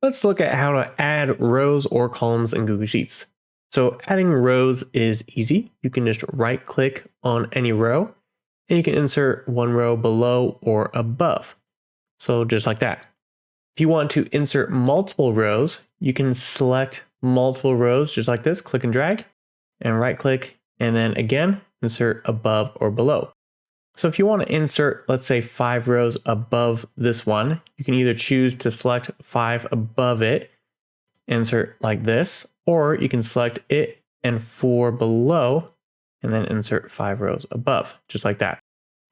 Let's look at how to add rows or columns in Google Sheets. So adding rows is easy. You can just right click on any row and you can insert one row below or above. So just like that. If you want to insert multiple rows, you can select multiple rows just like this, click and drag, and right click, and then again, insert above or below. So if you want to insert, let's say 5 rows above this one, you can either choose to select 5 above it, insert like this, or you can select it and 4 below, and then insert 5 rows above, just like that.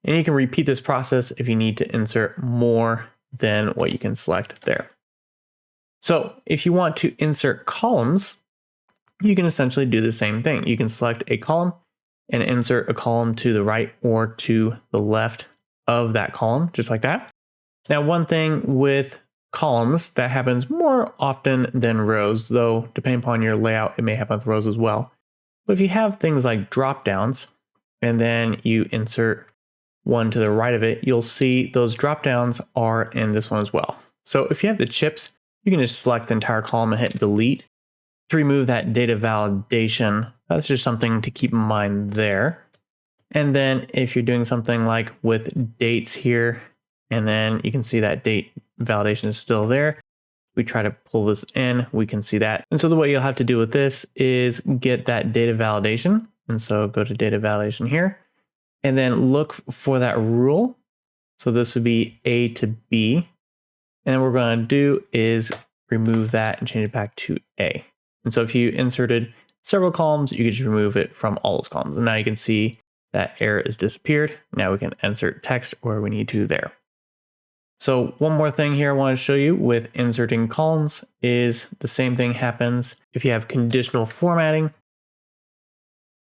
And you can repeat this process if you need to insert more than what you can select there. So if you want to insert columns, you can essentially do the same thing. You can select a column and insert a column to the right or to the left of that column, just like that. Now, one thing with columns that happens more often than rows, though depending upon your layout, it may happen with rows as well. But if you have things like drop downs and then you insert one to the right of it, you'll see those drop downs are in this one as well. So if you have the chips, you can just select the entire column and hit delete to remove that data validation. That's just something to keep in mind there. And then if you're doing something like with dates here, and then you can see that date validation is still there. We try to pull this in, we can see that. And so the way you'll have to do with this is get that data validation. And so go to data validation here, and then look for that rule. So this would be A to B. And then what we're going to do is remove that and change it back to A. And so if you inserted several columns, you can just remove it from all those columns. And now you can see that error is disappeared. Now we can insert text where we need to there. So one more thing here I want to show you with inserting columns is the same thing happens if you have conditional formatting.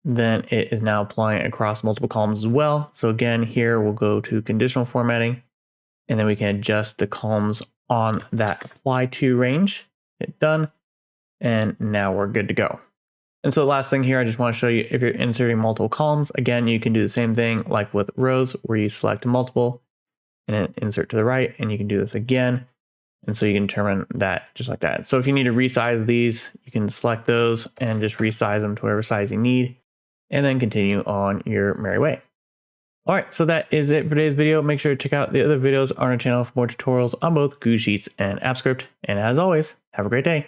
Then it is now applying across multiple columns as well. So again, here we'll go to conditional formatting, and then we can adjust the columns on that apply to range. Hit done. And now we're good to go. And so the last thing here, I just want to show you if you're inserting multiple columns, again, you can do the same thing like with rows where you select multiple and then insert to the right, and you can do this again. And so you can determine that just like that. So if you need to resize these, you can select those and just resize them to whatever size you need, and then continue on your merry way. All right, so that is it for today's video. Make sure to check out the other videos on our channel for more tutorials on both Google Sheets and AppScript. And as always, have a great day.